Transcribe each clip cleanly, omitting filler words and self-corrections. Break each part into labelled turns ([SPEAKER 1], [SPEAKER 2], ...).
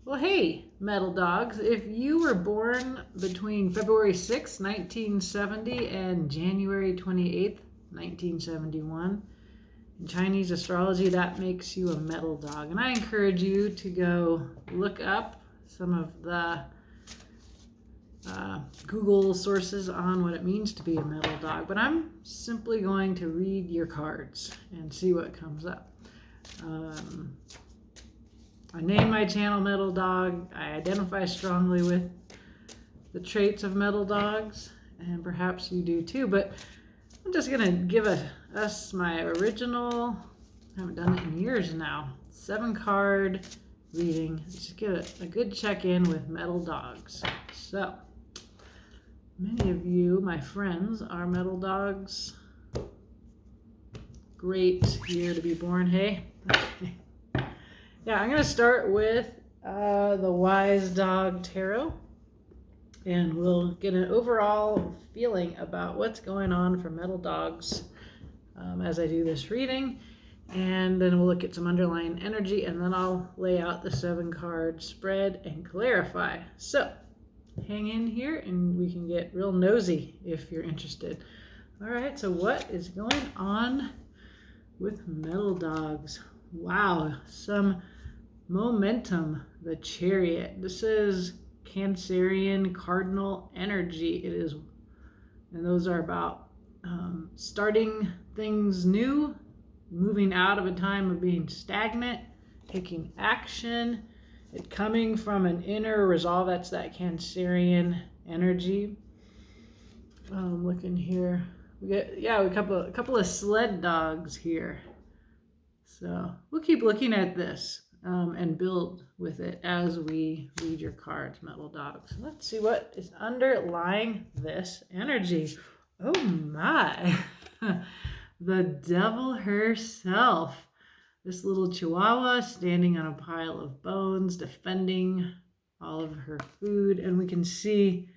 [SPEAKER 1] Well, hey, metal dogs, if you were born between February 6, 1970 and January 28th, 1971, in Chinese astrology, that makes you a metal dog. And I encourage you to go look up some of the Google sources on what it means to be a metal dog. But I'm simply going to read your cards and see what comes up. I name my channel Metal Dog. I identify strongly with the traits of metal dogs, and perhaps you do too. But I'm just going to give us my original, I haven't done it in years now, 7-card reading. Just get a good check-in with metal dogs. So, many of you, my friends, are metal dogs. Great year to be born, hey? Yeah, I'm going to start with the Wise Dog Tarot, and we'll get an overall feeling about what's going on for metal dogs as I do this reading, and then we'll look at some underlying energy, and then I'll lay out the 7-card spread and clarify. So, hang in here, and we can get real nosy if you're interested. All right, so what is going on with metal dogs? Wow, some momentum, the Chariot. This is Cancerian cardinal energy. It is, and those are about starting things new, moving out of a time of being stagnant, taking action, it coming from an inner resolve. That's that Cancerian energy. Looking here, we get a couple of sled dogs here. So we'll keep looking at this and build with it as we read your cards, metal dogs. Let's see what is underlying this energy. Oh my, the devil herself. This little chihuahua standing on a pile of bones, defending all of her food. And we can see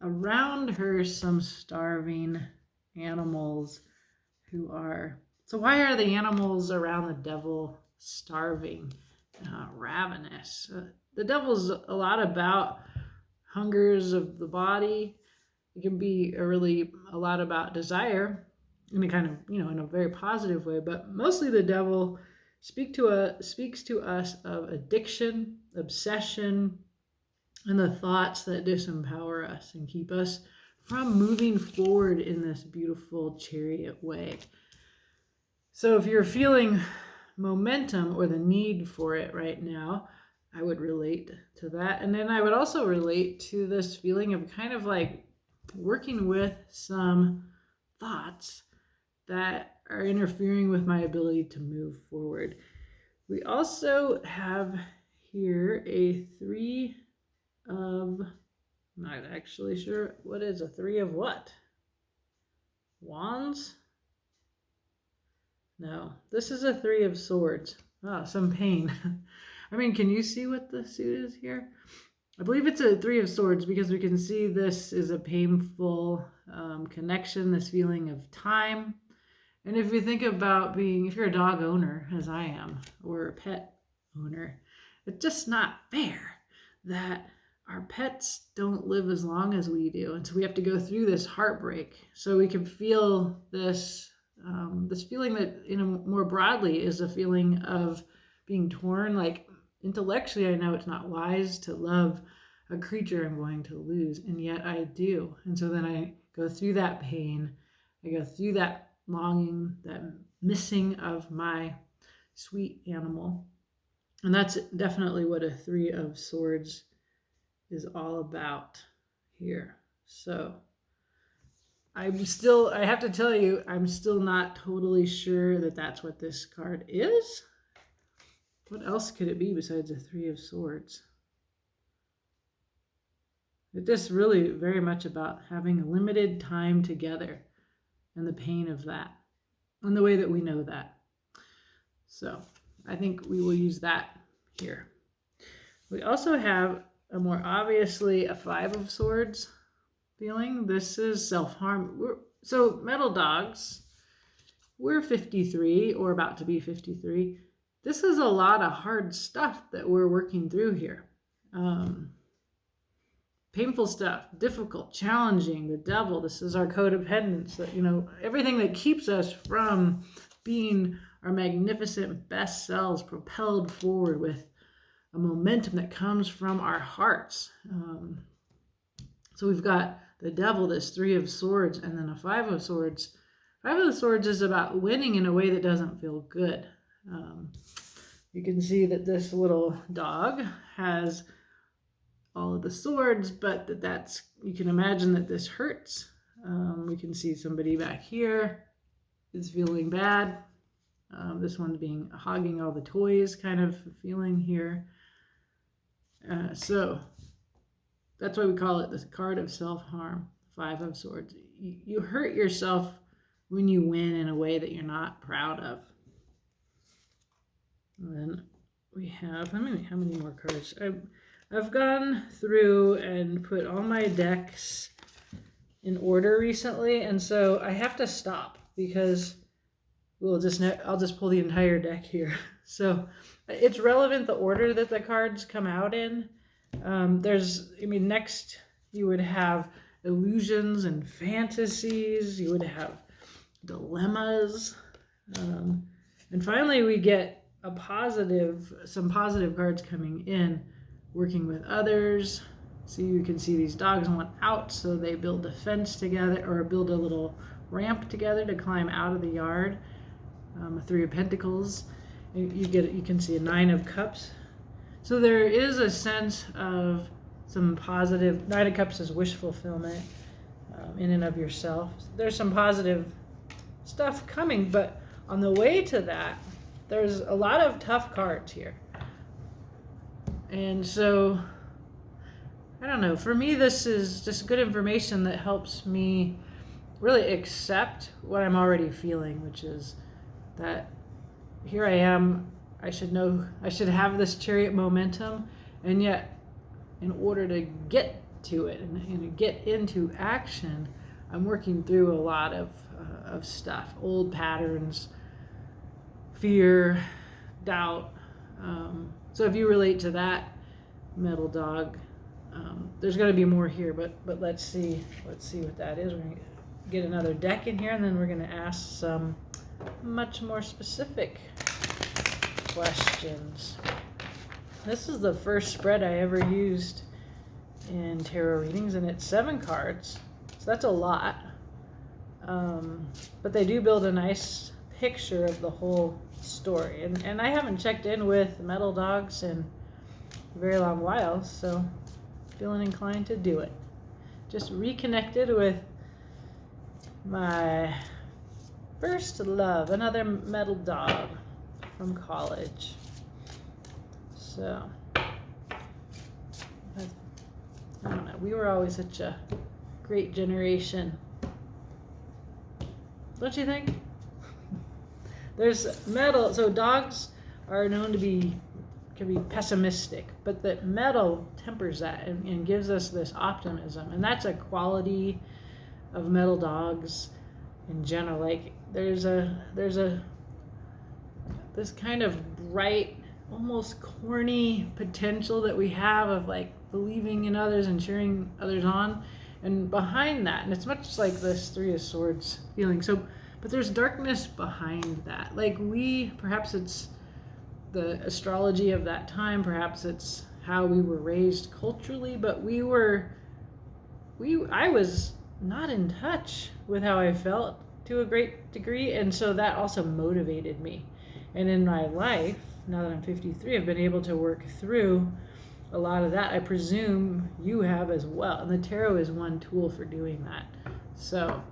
[SPEAKER 1] around her some starving animals who are... So why are the animals around the devil starving, ravenous? The devil's a lot about hungers of the body. It can be a lot about desire in a kind of, in a very positive way. But mostly the devil speaks to us of addiction, obsession, and the thoughts that disempower us and keep us from moving forward in this beautiful chariot way. So if you're feeling momentum or the need for it right now, I would relate to that. And then I would also relate to this feeling of kind of like working with some thoughts that are interfering with my ability to move forward. We also have here a 3 of, I'm not actually sure what is a 3 of what? Wands? No, this is a 3 of swords. Ah, some pain. I mean, can you see what the suit is here? I believe it's a 3 of swords because we can see this is a painful connection, this feeling of time. And if you think about if you're a dog owner, as I am, or a pet owner, it's just not fair that our pets don't live as long as we do. And so we have to go through this heartbreak so we can feel this feeling that, more broadly is a feeling of being torn. Like intellectually, I know it's not wise to love a creature I'm going to lose, and yet I do. And so then I go through that pain. I go through that longing, that missing of my sweet animal. And that's definitely what a 3 of swords is all about here. So I have to tell you, I'm still not totally sure that that's what this card is. What else could it be besides a 3 of swords? It's just really very much about having limited time together and the pain of that and the way that we know that. So I think we will use that here. We also have a more obviously a 5 of swords feeling. This is self-harm. So metal dogs, we're 53 or about to be 53. This is a lot of hard stuff that we're working through here. painful stuff, difficult, challenging, the devil. This is our codependence, that, everything that keeps us from being our magnificent best selves, propelled forward with a momentum that comes from our hearts. So we've got the devil, this 3 of Swords, and then a 5 of Swords. 5 of Swords is about winning in a way that doesn't feel good. You can see that this little dog has all of the swords, but you can imagine that this hurts. We can see somebody back here is feeling bad. This one's hogging all the toys kind of feeling here. So that's why we call it the card of self-harm, 5 of Swords. You hurt yourself when you win in a way that you're not proud of. And then we have, how many more cards? I've gone through and put all my decks in order recently, and so I have to stop because I'll just pull the entire deck here. So it's relevant the order that the cards come out in. Next you would have illusions and fantasies. You would have dilemmas. And finally we get some positive cards coming in. Working with others. So you can see these dogs want out, so they build a fence together or build a little ramp together to climb out of the yard. A 3 of Pentacles. You can see a 9 of Cups. So there is a sense of some positive. 9 of Cups is wish fulfillment in and of yourself. There's some positive stuff coming, but on the way to that, there's a lot of tough cards here. And so, I don't know, for me this is just good information that helps me really accept what I'm already feeling, which is that here I am, I should have this Chariot momentum, and yet in order to get to it and get into action, I'm working through a lot of stuff, old patterns, fear, doubt. So if you relate to that, metal dog, there's going to be more here, but let's see what that is. We're going to get another deck in here, and then we're going to ask some much more specific questions. This is the first spread I ever used in tarot readings, and it's 7 cards, so that's a lot. But they do build a nice picture of the whole story, and I haven't checked in with metal dogs in a very long while, so feeling inclined to do it. Just reconnected with my first love, another metal dog from college. So I don't know, we were always such a great generation, don't you think? There's metal, so dogs are known to can be pessimistic, but that metal tempers that and gives us this optimism, and that's a quality of metal dogs in general. Like there's this kind of bright, almost corny potential that we have of like believing in others and cheering others on, and behind that, and it's much like this 3 of Swords feeling. So but there's darkness behind that. Like perhaps it's the astrology of that time, perhaps it's how we were raised culturally, but I was not in touch with how I felt to a great degree, and so that also motivated me. And in my life, now that I'm 53, I've been able to work through a lot of that. I presume you have as well, and the tarot is one tool for doing that. So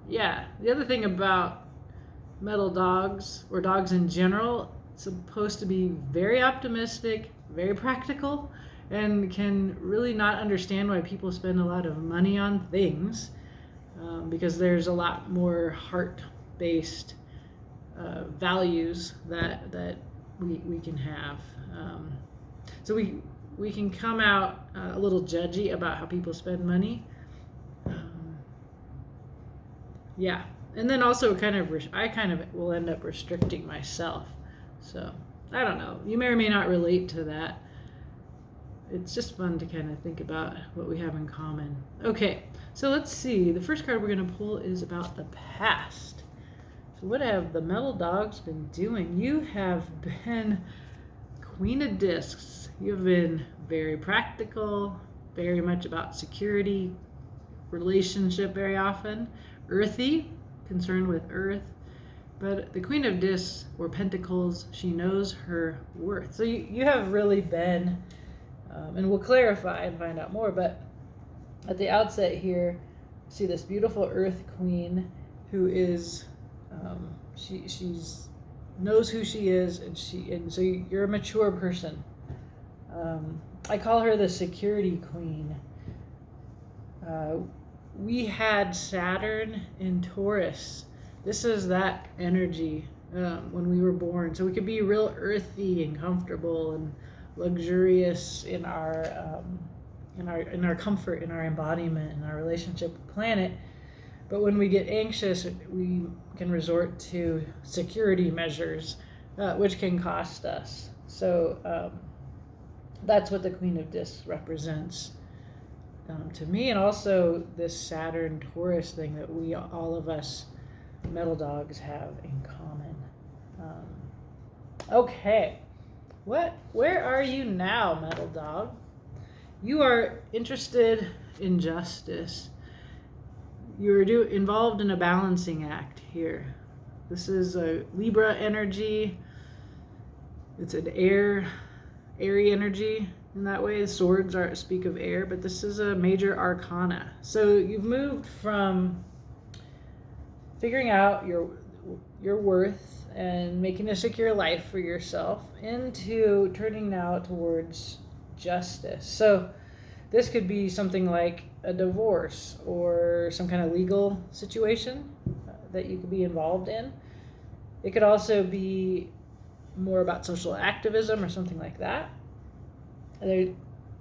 [SPEAKER 1] yeah, the other thing about metal dogs, or dogs in general, it's supposed to be very optimistic, very practical, and can really not understand why people spend a lot of money on things, because there's a lot more heart-based values that we can have. So we can come out a little judgy about how people spend money. Yeah, and then also I kind of will end up restricting myself. So I don't know. You may or may not relate to that. it's just fun to kind of think about what we have in common. Okay, so let's see. The first card we're going to pull is about the past. So what have the metal dogs been doing? You have been Queen of Discs. You've been very practical, very much about security, relationship very often, earthy, concerned with earth. But the Queen of Discs or Pentacles, she knows her worth. So you have really been, and we'll clarify and find out more, but at the outset here, see this beautiful Earth Queen who is, she's knows who she is, and so you're a mature person. I call her the security queen. We had Saturn in Taurus. This is that energy when we were born. So we could be real earthy and comfortable and luxurious in our comfort, in our embodiment, in our relationship with the planet. But when we get anxious, we can resort to security measures, which can cost us. So that's what the Queen of Discs represents to me, and also this Saturn Taurus thing that we, all of us metal dogs, have in common. Okay, where are you now, metal dog? You are interested in justice. You're involved in a balancing act here. This is a Libra energy. It's an airy energy in that way. The swords speak of air, but this is a major arcana. So you've moved from figuring out your worth and making a secure life for yourself into turning now towards justice. So this could be something like a divorce or some kind of legal situation that you could be involved in. It could also be more about social activism or something like that.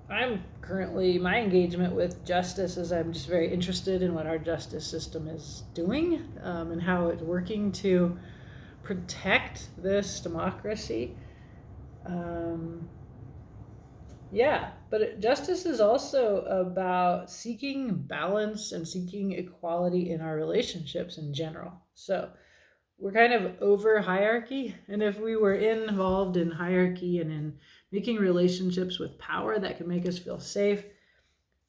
[SPEAKER 1] I'm currently, my engagement with justice is I'm just very interested in what our justice system is doing and how it's working to protect this democracy. But justice is also about seeking balance and seeking equality in our relationships in general. So we're kind of over hierarchy, and if we were involved in hierarchy and in making relationships with power that can make us feel safe,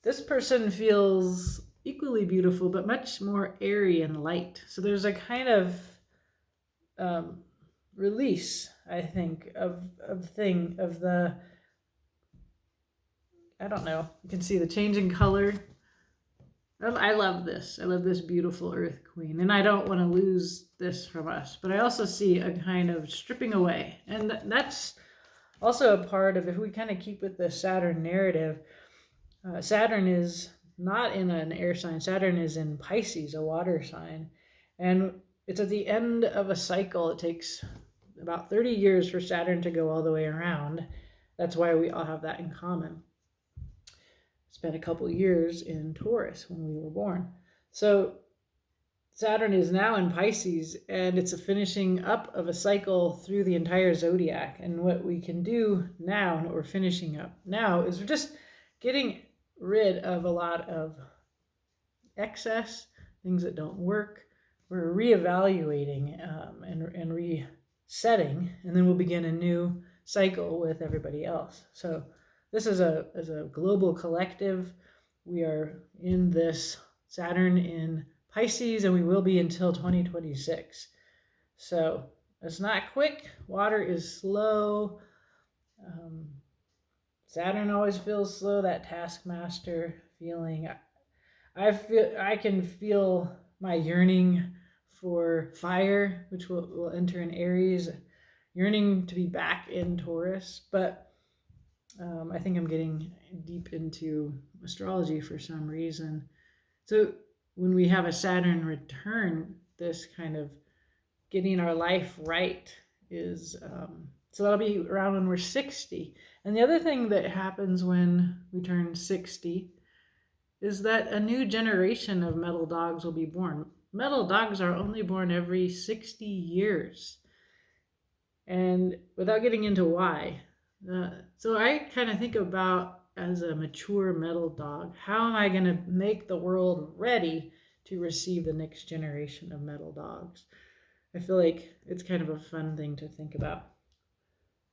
[SPEAKER 1] this person feels equally beautiful but much more airy and light. So there's a kind of release, I think, of the, I don't know, you can see the change in color. I love this. I love this beautiful Earth Queen, and I don't want to lose this from us. But I also see a kind of stripping away, and that's also a part of, if we kind of keep with the Saturn narrative, Saturn is not in an air sign. Saturn is in Pisces, a water sign, and it's at the end of a cycle. It takes about 30 years for Saturn to go all the way around. That's why we all have that in common. Spent a couple years in Taurus when we were born. So Saturn is now in Pisces, and it's a finishing up of a cycle through the entire zodiac. And what we can do now, and what we're finishing up now, is we're just getting rid of a lot of excess, things that don't work. We're reevaluating and resetting, and then we'll begin a new cycle with everybody else. So this is a global collective. We are in this Saturn in Pisces, and we will be until 2026. So it's not quick. Water is slow. Saturn always feels slow, that taskmaster feeling. I can feel my yearning for fire, which will enter in Aries, yearning to be back in Taurus, but I think I'm getting deep into astrology for some reason. So when we have a Saturn return, this kind of getting our life right is, so that'll be around when we're 60. And the other thing that happens when we turn 60 is that a new generation of metal dogs will be born. Metal dogs are only born every 60 years. And without getting into why, so I kind of think about as a mature metal dog? How am I going to make the world ready to receive the next generation of metal dogs? I feel like it's kind of a fun thing to think about.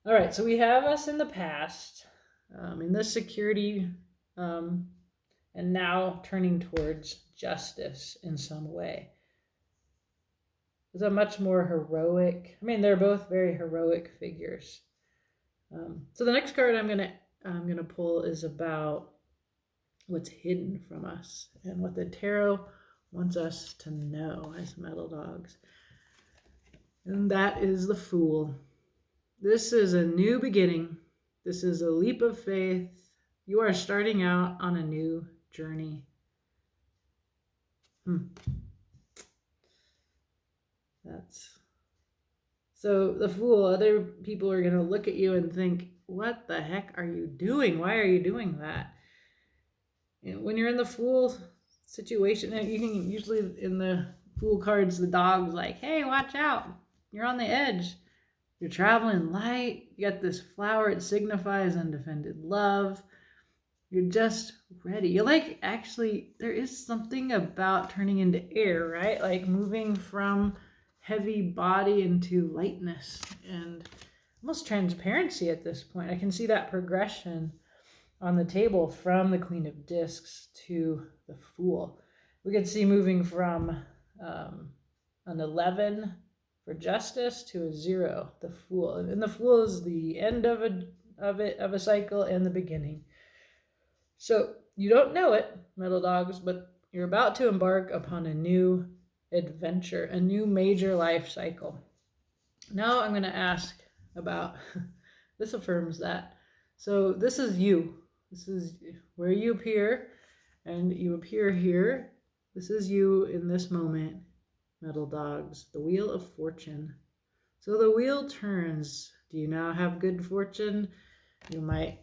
[SPEAKER 1] All right, so we have us in the past, in this security, and now turning towards justice in some way. It's a much more heroic, they're both very heroic figures. So the next card I'm gonna pull is about what's hidden from us and what the tarot wants us to know as metal dogs. And that is the Fool. This is a new beginning. This is a leap of faith. You are starting out on a new journey. So the Fool, other people are going to look at you and think, what the heck are you doing? Why are you doing that? When you're in the Fool situation, you can usually in the Fool cards, the dog's like, hey, watch out. You're on the edge. You're traveling light. You got this flower. It signifies undefended love. You're just ready. There is something about turning into air, right? Like moving from heavy body into lightness and almost transparency at this point. I can see that progression on the table from the Queen of Discs to the Fool. We can see moving from an 11 for justice to a 0, the Fool. And the Fool is the end of a cycle and the beginning. So you don't know it, metal dogs, but you're about to embark upon a new adventure, a new major life cycle. Now I'm going to ask about, this affirms that. So this is you. This is where you appear, and you appear here. This is you in this moment, metal dogs, the Wheel of Fortune. So the wheel turns. Do you now have good fortune? You might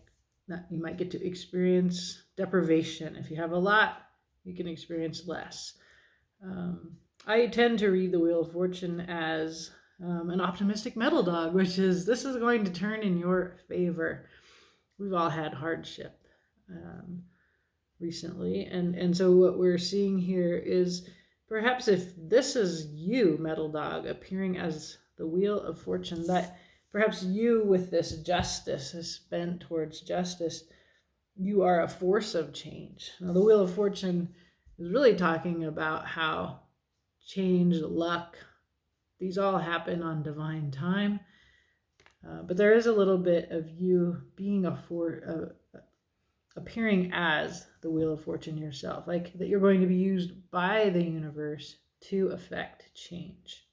[SPEAKER 1] get to experience deprivation. If you have a lot, you can experience less. I tend to read the Wheel of Fortune as an optimistic metal dog, which is this is going to turn in your favor. We've all had hardship recently. And so what we're seeing here is perhaps if this is you, metal dog, appearing as the Wheel of Fortune, that perhaps you with this justice is bent towards justice, you are a force of change. Now, the Wheel of Fortune is really talking about how change, luck, these all happen on divine time. But there is a little bit of you being appearing as the Wheel of Fortune yourself, like that you're going to be used by the universe to affect change.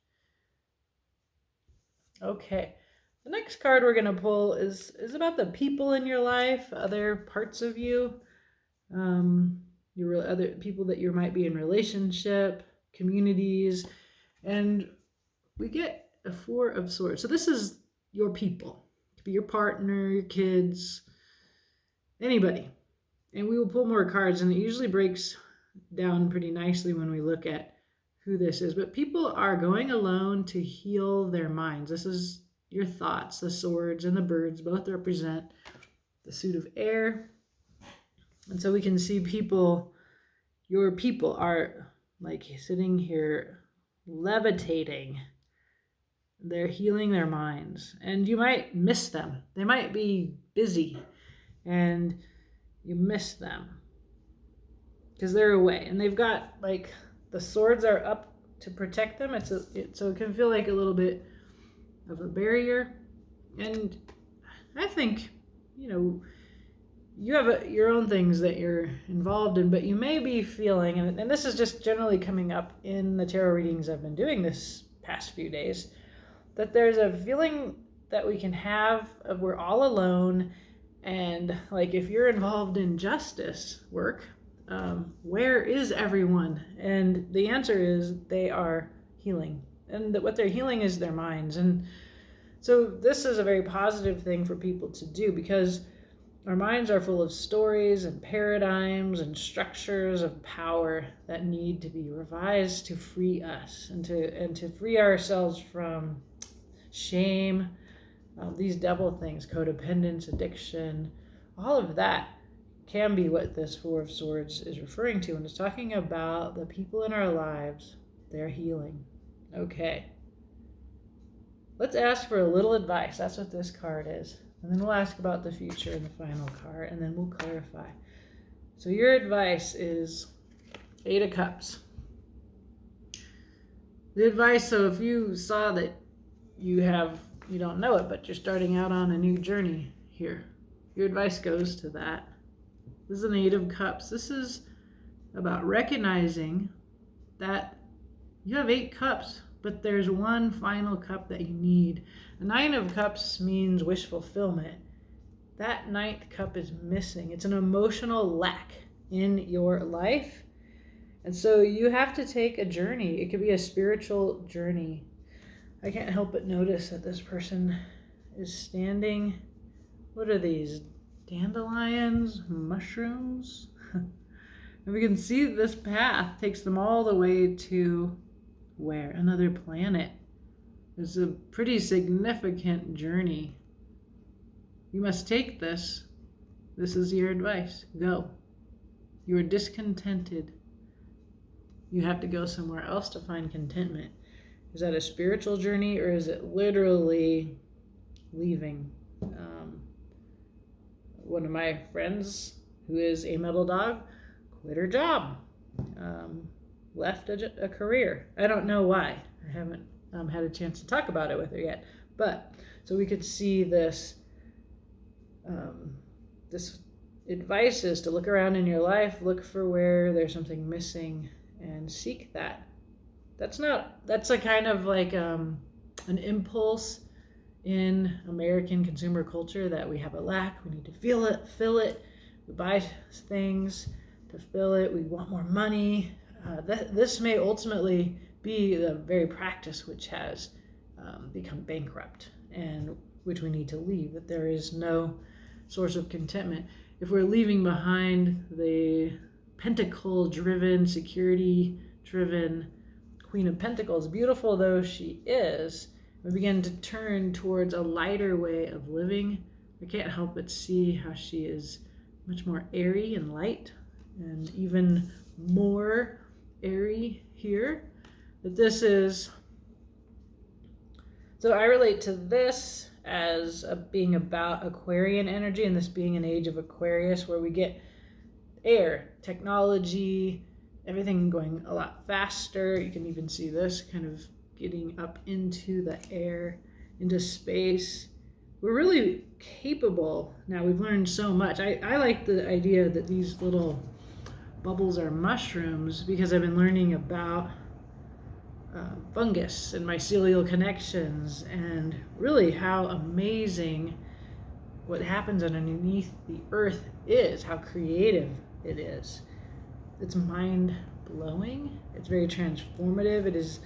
[SPEAKER 1] Okay, the next card we're going to pull is about the people in your life, other parts of you, your other people that you might be in relationship, communities, and we get a 4 of Swords. So this is your people. It could be your partner, your kids, anybody. And we will pull more cards, and it usually breaks down pretty nicely when we look at who this is. But people are going alone to heal their minds. This is your thoughts. The swords and the birds both represent the suit of air. And so we can see people, your people are like sitting here levitating. They're healing their minds. And you might miss them. They might be busy and you miss them because they're away. And they've got like the swords are up to protect them. So it can feel like a little bit of a barrier. And I think, you have your own things that you're involved in, but you may be feeling, and this is just generally coming up in the tarot readings I've been doing this past few days, that there's a feeling that we can have of we're all alone. And like if you're involved in justice work, where is everyone? And the answer is they are healing. And what they're healing is their minds. And so this is a very positive thing for people to do because our minds are full of stories and paradigms and structures of power that need to be revised to free us and to free ourselves from shame, these devil things, codependence, addiction, all of that can be what this Four of Swords is referring to, and it's talking about the people in our lives, their healing. Okay. Let's ask for a little advice. That's what this card is. And then we'll ask about the future in the final card, and then we'll clarify. So your advice is Eight of Cups. The advice, so if you saw that you don't know it, but you're starting out on a new journey here, your advice goes to that. This is an Eight of Cups. This is about recognizing that you have 8 cups, but there's one final cup that you need. The Nine of Cups means wish fulfillment. That 9th cup is missing. It's an emotional lack in your life. And so you have to take a journey. It could be a spiritual journey. I can't help but notice that this person is standing. What are these? Dandelions? Mushrooms? And we can see this path takes them all the way to where? Another planet. It's a pretty significant journey. You must take this. This is your advice. Go. You are discontented. You have to go somewhere else to find contentment. Is that a spiritual journey, or is it literally leaving? One of my friends, who is a metal dog, quit her job, left a career. I don't know why. I haven't had a chance to talk about it with her yet. But so we could see this. This advice is to look around in your life, look for where there's something missing, and seek that. That's a kind of like an impulse in American consumer culture, that we have a lack, we need to fill it, we buy things to fill it, we want more money. This may ultimately be the very practice which has become bankrupt, and which we need to leave, that there is no source of contentment. If we're leaving behind the pentacle-driven, security-driven Queen of Pentacles, beautiful though she is, we begin to turn towards a lighter way of living. I can't help but see how she is much more airy and light, and even more airy here. That this is, so I relate to this as being about Aquarian energy, and this being an age of Aquarius, where we get air, technology, everything going a lot faster. You can even see this kind of getting up into the air, into space. We're really capable now. We've learned so much. I like the idea that these little bubbles are mushrooms, because I've been learning about fungus and mycelial connections, and really how amazing what happens underneath the earth is, how creative it is. It's mind-blowing. It's very transformative.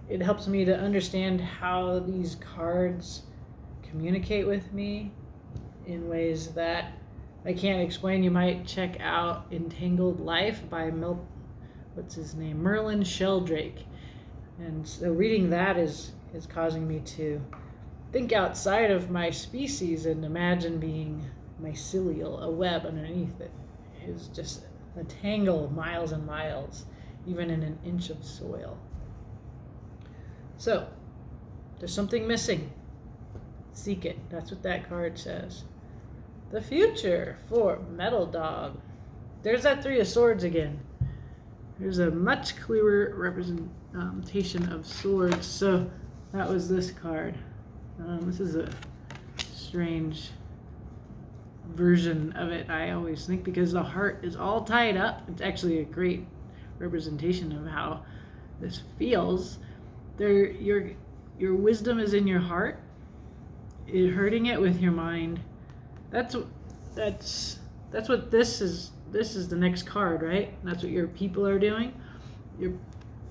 [SPEAKER 1] It helps me to understand how these cards communicate with me in ways that I can't explain. You might check out Entangled Life by Merlin Sheldrake. And so reading that is causing me to think outside of my species and imagine being mycelial. A web underneath it is just a tangle of miles and miles, even in an inch of soil. So, there's something missing. Seek it. That's what that card says. The future for Metal Dog. There's that Three of Swords again. There's a much clearer representation of swords. So that was this card. This is a strange version of it, I always think, because the heart is all tied up. It's actually a great representation of how this feels. Your wisdom is in your heart. You're hurting it with your mind. That's what this is. This is the next card, right? That's what your people are doing.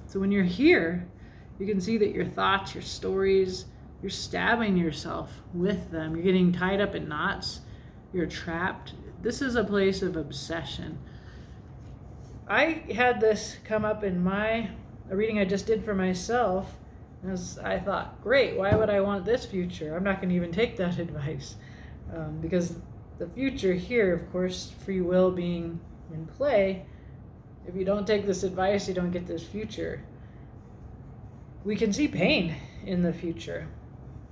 [SPEAKER 1] So when you're here, you can see that your thoughts, your stories, you're stabbing yourself with them. You're getting tied up in knots. You're trapped. This is a place of obsession. I had this come up in a reading I just did for myself, as I thought, great, why would I want this future? I'm not going to even take that advice, because the future here, of course, free will being in play, if you don't take this advice, you don't get this future. We can see pain in the future.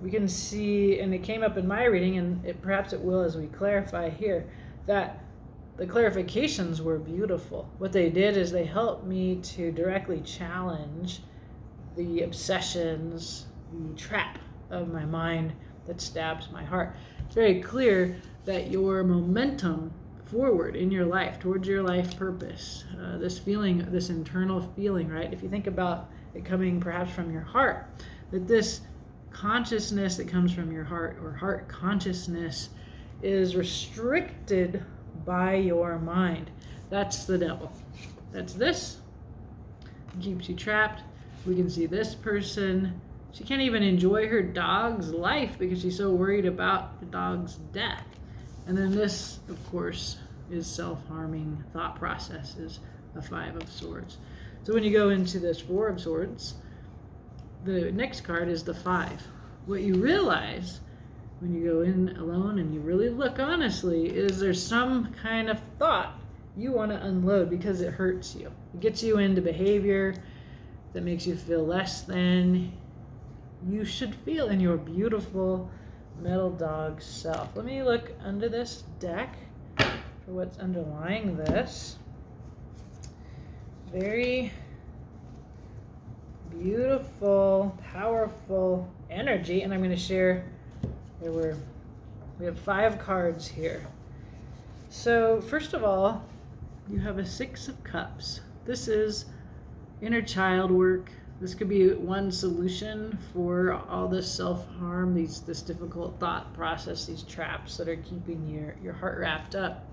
[SPEAKER 1] We can see, and it came up in my reading, and perhaps it will as we clarify here, that the clarifications were beautiful. What they did is they helped me to directly challenge the obsessions, the trap of my mind that stabs my heart. It's very clear that your momentum forward in your life, towards your life purpose, this feeling, this internal feeling, right? If you think about it coming perhaps from your heart, that this consciousness that comes from your heart, or heart consciousness, is restricted by your mind. That's the devil. That's this. It keeps you trapped. We can see this person. She can't even enjoy her dog's life because she's so worried about the dog's death. And then this, of course, is self-harming thought processes, a 5 of Swords. So when you go into this 4 of Swords, the next card is the 5. What you realize when you go in alone and you really look honestly is there's some kind of thought you want to unload because it hurts you. It gets you into behavior that makes you feel less than you should feel in your beautiful metal dog self. Let me look under this deck for what's underlying this. Very beautiful, powerful energy, and I'm going to share. We have 5 cards here. So first of all, you have a 6 of Cups. This is inner child work. This could be one solution for all this self-harm, this difficult thought process, these traps that are keeping your heart wrapped up,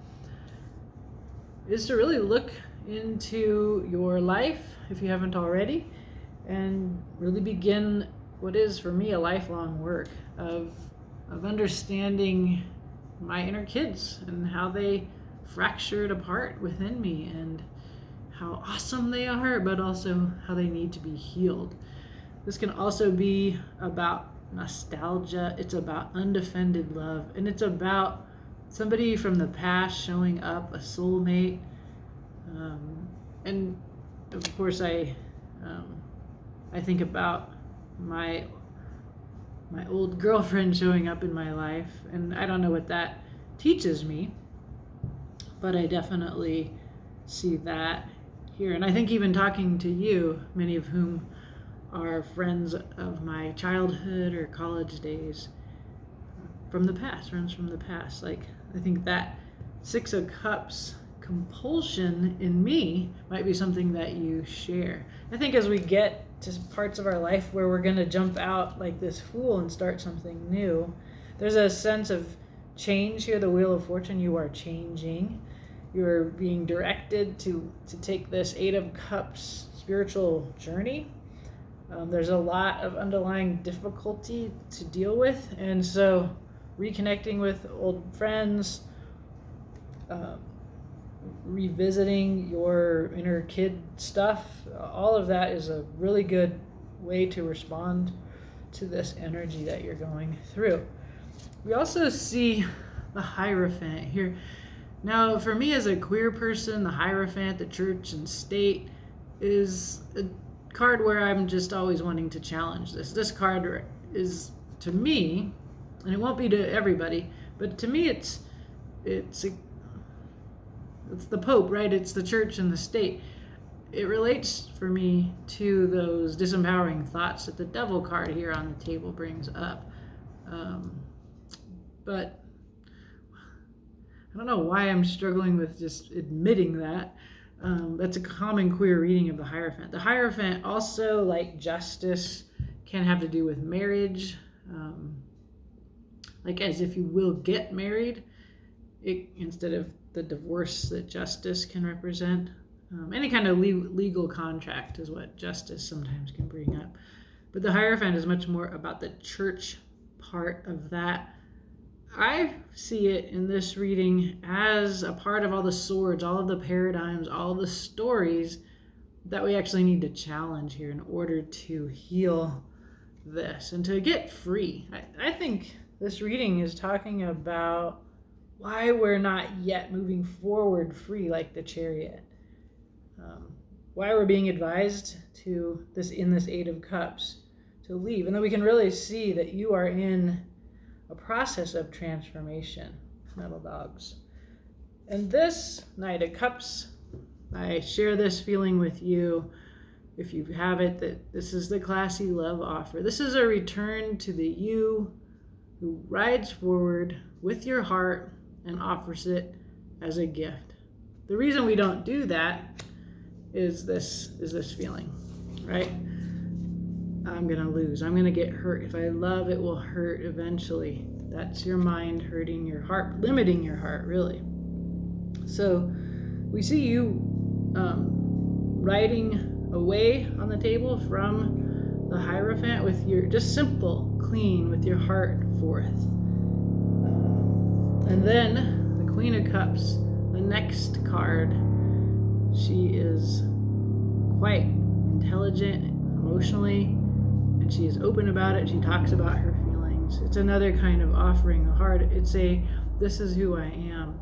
[SPEAKER 1] is to really look into your life, if you haven't already, and really begin what is, for me, a lifelong work of understanding my inner kids and how they fractured apart within me and how awesome they are, but also how they need to be healed. This can also be about nostalgia. It's about undefended love, and it's about somebody from the past showing up, a soulmate. And of course, I think about my old girlfriend showing up in my life, and I don't know what that teaches me, but I definitely see that here. And I think even talking to you, many of whom are friends of my childhood or college days, friends from the past, like, I think that 6 of Cups compulsion in me might be something that you share. I think as we get to parts of our life where we're going to jump out like this fool and start something new, there's a sense of change here. The Wheel of Fortune, you are changing. You're being directed to take this 8 of Cups spiritual journey. There's a lot of underlying difficulty to deal with, and so reconnecting with old friends, revisiting your inner kid stuff, all of that is a really good way to respond to this energy that you're going through. We also see the Hierophant here. Now, for me as a queer person, the Hierophant, the church and state, is a card where I'm just always wanting to challenge this. This card is, to me, and it won't be to everybody, but to me it's the Pope, right? It's the church and the state. It relates for me to those disempowering thoughts that the Devil card here on the table brings up. But I don't know why I'm struggling with just admitting that. That's a common queer reading of the Hierophant. The Hierophant also, like justice, can have to do with marriage. Like as if you will get married, instead of the divorce that justice can represent. Any kind of legal contract is what justice sometimes can bring up. But the Hierophant is much more about the church part of that. I see it in this reading as a part of all the swords, all of the paradigms, all the stories that we actually need to challenge here in order to heal this and to get free. I think this reading is talking about why we're not yet moving forward free like the Chariot. Why we're being advised to this in this Eight of Cups to leave. And then we can really see that you are in a process of transformation, metal dogs. And this Knight of Cups, I share this feeling with you, if you have it, that this is the classy love offer. This is a return to the you who rides forward with your heart and offers it as a gift. The reason we don't do that is this feeling, right? I'm going to lose. I'm going to get hurt. If I love, it will hurt eventually. That's your mind hurting your heart, limiting your heart, really. So we see you riding away on the table from the Hierophant with your, just simple, clean, with your heart forth. And then the Queen of Cups, the next card, she is quite intelligent emotionally, and she is open about it. She talks about her feelings. It's another kind of offering the heart. It's a, this is who I am.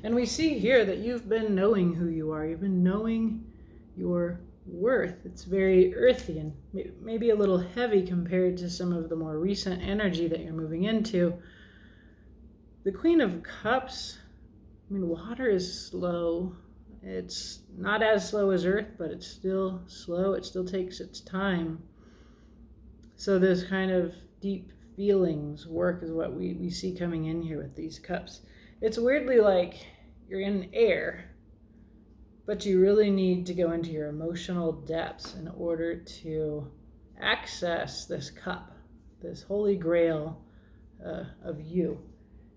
[SPEAKER 1] And we see here that you've been knowing who you are. You've been knowing your worth. It's very earthy and maybe a little heavy compared to some of the more recent energy that you're moving into. The Queen of Cups, I mean, water is slow. It's not as slow as Earth, but it's still slow. It still takes its time. So this kind of deep feelings work is what we see coming in here with these cups. It's weirdly like you're in air, but you really need to go into your emotional depths in order to access this cup, this holy grail of you.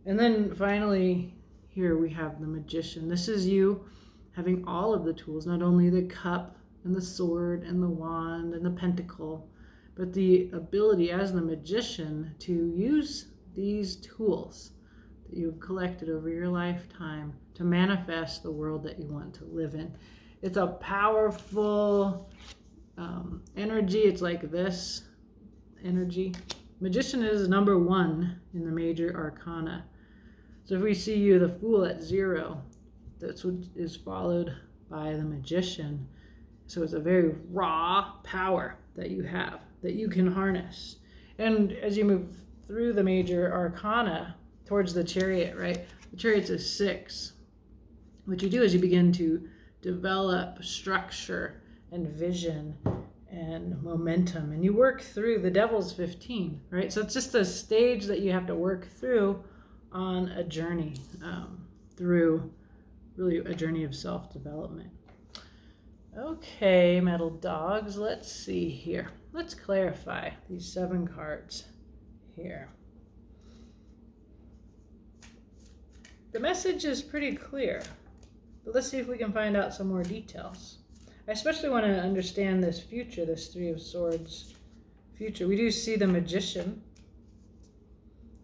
[SPEAKER 1] And then finally, here we have the Magician. This is you having all of the tools, not only the cup and the sword and the wand and the pentacle, but the ability as the Magician to use these tools that you've collected over your lifetime to manifest the world that you want to live in. It's a powerful energy. It's like this energy. Magician is number 1 in the major arcana. So if we see you, the Fool, at 0, that's what is followed by the Magician. So it's a very raw power that you have, that you can harness. And as you move through the major arcana towards the Chariot, right? The Chariot's a 6. What you do is you begin to develop structure and vision and momentum, and you work through the Devil's 15, right? So it's just a stage that you have to work through on a journey, through really a journey of self-development. Okay, metal dogs, let's see here. Let's clarify these 7 cards here. The message is pretty clear, but let's see if we can find out some more details. I especially want to understand this future, this 3 of Swords future. We do see the Magician.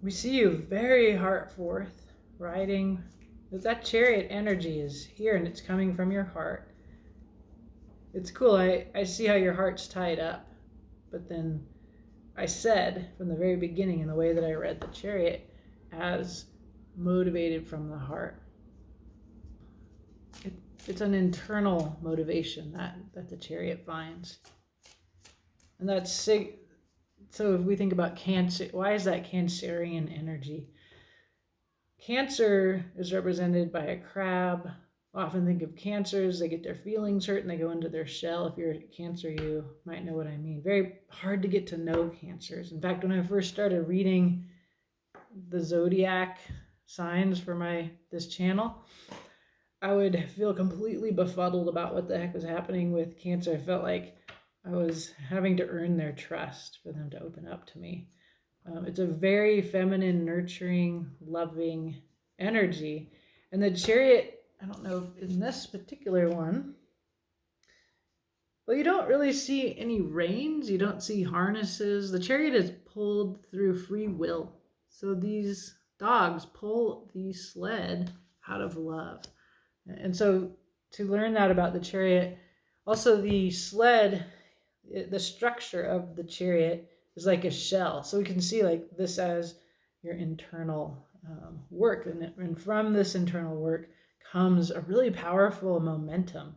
[SPEAKER 1] We see you very heart forth, riding. That Chariot energy is here and it's coming from your heart. It's cool. I see how your heart's tied up. But then I said from the very beginning in the way that I read the Chariot as motivated from the heart. It's an internal motivation that the Chariot finds. And that's so if we think about Cancer, why is that Cancerian energy? Cancer is represented by a crab. Often think of cancers, they get their feelings hurt and they go into their shell. If you're a Cancer, you might know what I mean. Very hard to get to know cancers. In fact, when I first started reading the zodiac signs for this channel, I would feel completely befuddled about what the heck was happening with Cancer. I felt like I was having to earn their trust for them to open up to me. It's a very feminine, nurturing, loving energy. And the Chariot, I don't know if in this particular one, well, you don't really see any reins. You don't see harnesses. The Chariot is pulled through free will. So these dogs pull the sled out of love. And so to learn that about the Chariot, also the sled, the structure of the Chariot is like a shell. So we can see like this as your internal work. And from this internal work comes a really powerful momentum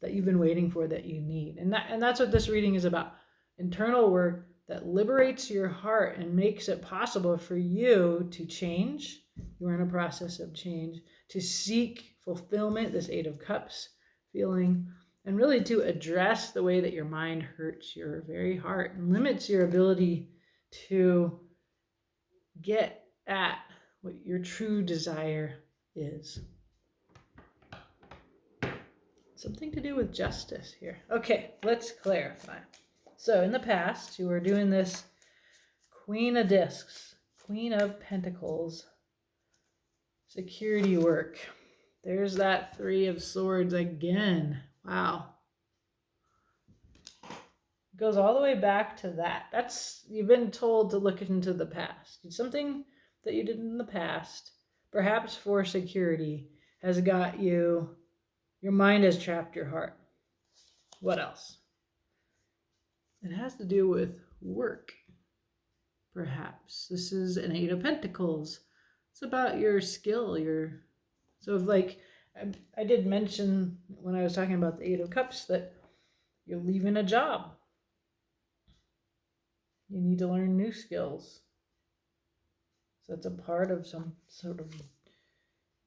[SPEAKER 1] that you've been waiting for, that you need. And that's what this reading is about. Internal work that liberates your heart and makes it possible for you to change. You're in a process of change, to seek fulfillment, this Eight of Cups feeling, and really to address the way that your mind hurts your very heart and limits your ability to get at what your true desire is. Something to do with justice here. Okay, let's clarify. So in the past, you were doing this Queen of Discs, Queen of Pentacles, security work. There's that Three of Swords again. Wow. It goes all the way back to that. You've been told to look into the past. It's something that you did in the past, perhaps for security, has got you, your mind has trapped your heart. What else? It has to do with work, perhaps. This is an Eight of Pentacles. It's about your skill, I did mention when I was talking about the Eight of Cups that you're leaving a job. You need to learn new skills. So that's a part of some sort of...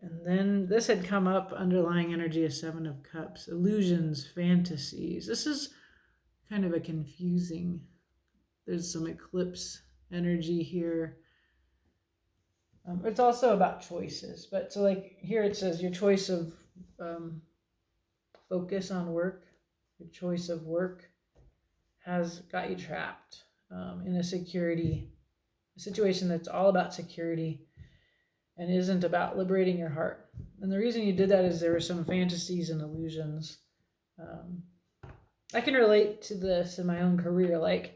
[SPEAKER 1] And then this had come up, underlying energy of Seven of Cups, illusions, fantasies. This is kind of a confusing... There's some eclipse energy here. It's also about choices. But so like here it says your choice of focus on work, your choice of work has got you trapped in a situation that's all about security and isn't about liberating your heart. And the reason you did that is there were some fantasies and illusions. I can relate to this in my own career. Like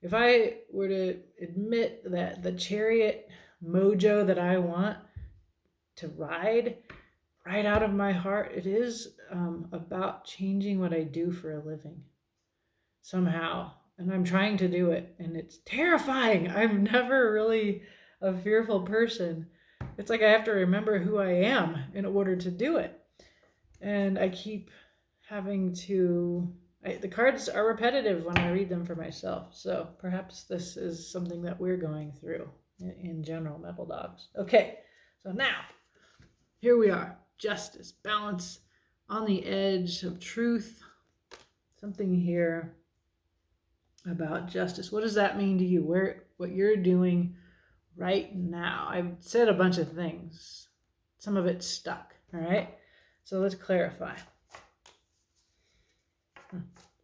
[SPEAKER 1] if I were to admit that the chariot mojo that I want to ride right out of my heart, it is about changing what I do for a living somehow. And I'm trying to do it, and it's terrifying. I'm never really a fearful person. It's like I have to remember who I am in order to do it. And I keep having to... the cards are repetitive when I read them for myself. So perhaps this is something that we're going through in general, Metal Dogs. Okay, so now, here we are. Justice, balance, on the edge of truth. Something here about justice. What does that mean to you? What you're doing right now? I've said a bunch of things. Some of it's stuck, all right? So let's clarify.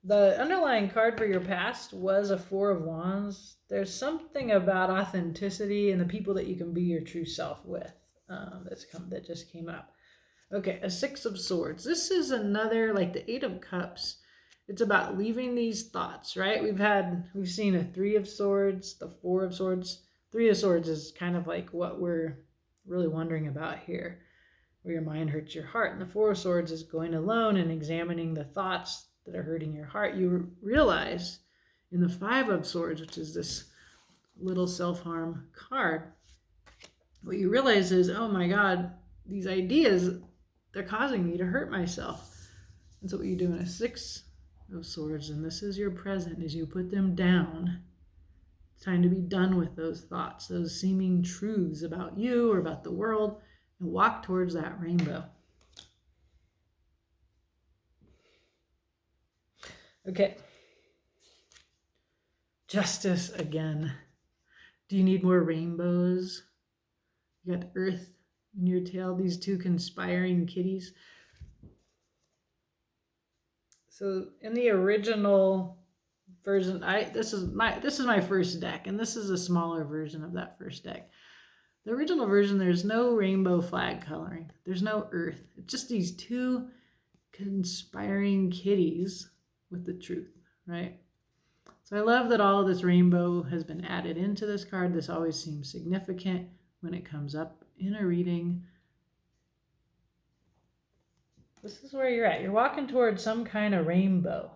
[SPEAKER 1] The underlying card for your past was a Four of Wands. There's something about authenticity and the people that you can be your true self with that just came up. Okay, a Six of Swords. This is another, like the Eight of Cups. It's about leaving these thoughts, right? We've seen a Three of Swords, the Four of Swords. Three of Swords is kind of like what we're really wondering about here, where your mind hurts your heart. And the Four of Swords is going alone and examining the thoughts that are hurting your heart. You realize in the Five of Swords, which is this little self-harm card, what you realize is, oh my God, these ideas, they're causing me to hurt myself. And so what you do in a Six of Swords, and this is your present, is you put them down. It's time to be done with those thoughts, those seeming truths about you or about the world, and walk towards that rainbow. Okay. Justice again. Do you need more rainbows? You got Earth in your tail, these two conspiring kitties. So in the original version, this is my first deck, and this is a smaller version of that first deck. The original version, there's no rainbow flag coloring. There's no Earth. It's just these two conspiring kitties with the truth, right? So I love that all of this rainbow has been added into this card. This always seems significant when it comes up in a reading. This is where you're at. You're walking towards some kind of rainbow.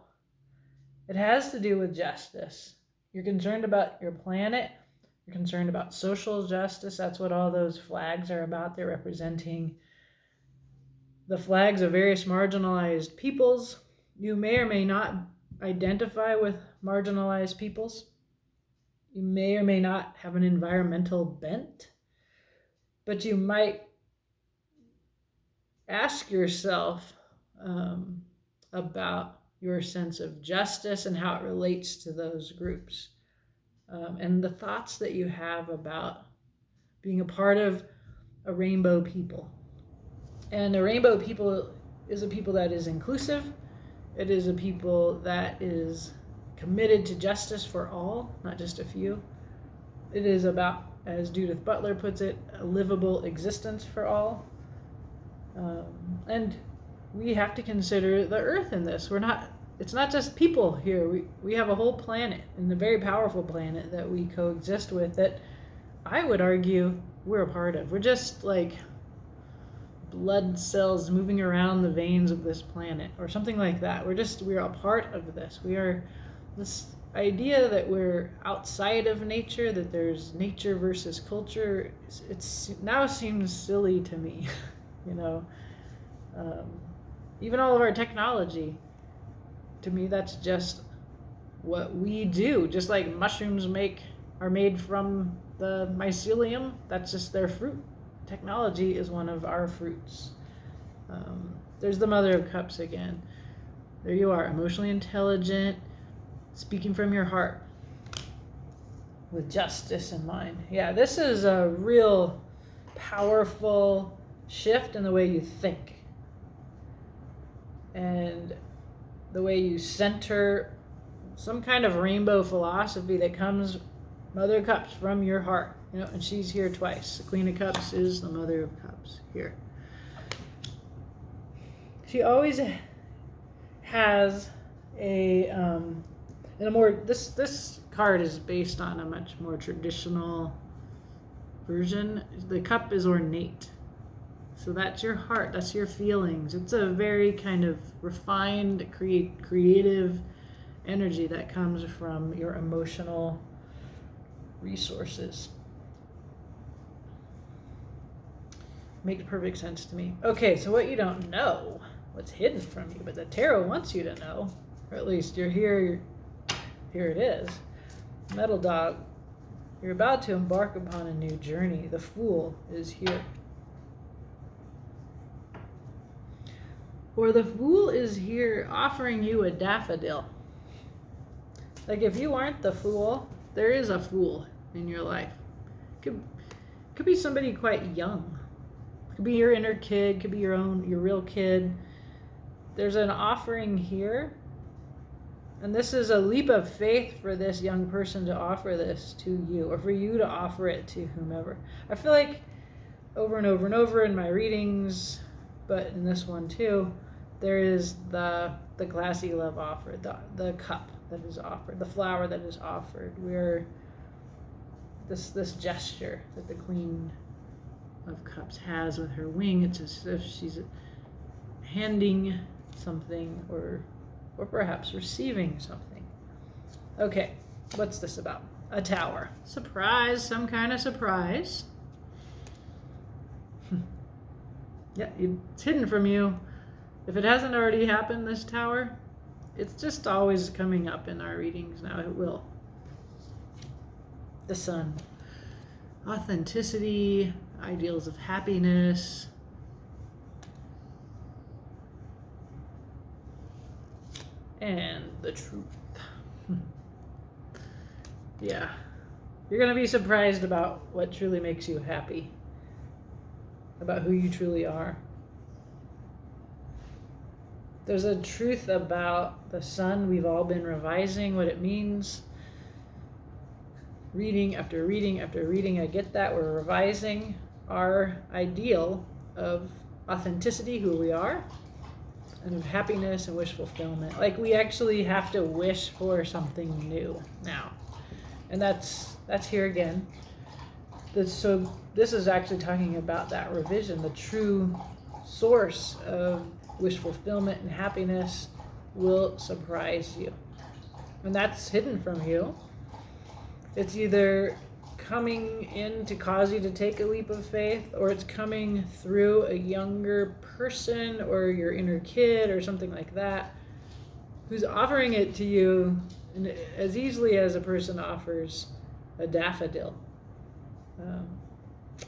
[SPEAKER 1] It has to do with justice. You're concerned about your planet. concerned about social justice. That's what all those flags are about. They're representing the flags of various marginalized peoples. You may or may not identify with marginalized peoples. You may or may not have an environmental bent, but you might ask yourself about your sense of justice and how it relates to those groups, and the thoughts that you have about being a part of a rainbow people. And a rainbow people is a people that is inclusive. It is a people that is committed to justice for all, not just a few. It is about, as Judith Butler puts it, a livable existence for all. And we have to consider the earth in this. It's not just people here. We have a whole planet, and a very powerful planet that we coexist with, that I would argue we're a part of. We're just like blood cells moving around the veins of this planet, or something like that. We're a part of this. We are this idea that we're outside of nature, that there's nature versus culture. It's now seems silly to me. Even all of our technology, to me, that's just what we do. Just like mushrooms are made from the mycelium, that's just their fruit. Technology is one of our fruits. There's the Mother of Cups again. There you are, emotionally intelligent, speaking from your heart, with justice in mind. Yeah, this is a real powerful shift in the way you think and the way you center some kind of rainbow philosophy that comes, Mother of Cups, from your heart. And she's here twice. The Queen of Cups is the Mother of Cups here. She always has this card is based on a much more traditional version. The cup is ornate. So that's your heart, that's your feelings. It's a very kind of refined, creative energy that comes from your emotional resources. Makes perfect sense to me. Okay, so what you don't know, what's hidden from you, but the tarot wants you to know, or at least you're here it is. Metal Dog, you're about to embark upon a new journey. The Fool is here. Or the Fool is here offering you a daffodil. Like, if you aren't the Fool, there is a fool in your life. Could be somebody quite young. Could be your inner kid, could be your real kid. There's an offering here. And this is a leap of faith for this young person to offer this to you, or for you to offer it to whomever. I feel like over and over and over in my readings, but in this one too, there is the classy love offered, the cup that is offered, the flower that is offered. We're this gesture that the Queen of Cups has with her wing. It's as if she's handing something, or perhaps receiving something. Okay, what's this about? A tower. Surprise, some kind of surprise. Yeah, it's hidden from you. If it hasn't already happened, this tower, it's just always coming up in our readings now. It will. The Sun. Authenticity, ideals of happiness. And the truth. Yeah. You're going to be surprised about what truly makes you happy. About who you truly are. There's a truth about the sun. We've all been revising what it means. Reading after reading after reading. I get that. We're revising our ideal of authenticity, who we are, and of happiness and wish fulfillment. Like, we actually have to wish for something new now. And that's here again. So this is actually talking about that revision. The true source of wish fulfillment and happiness will surprise you. And that's hidden from you. It's either coming in to cause you to take a leap of faith, or it's coming through a younger person or your inner kid or something like that, who's offering it to you as easily as a person offers a daffodil.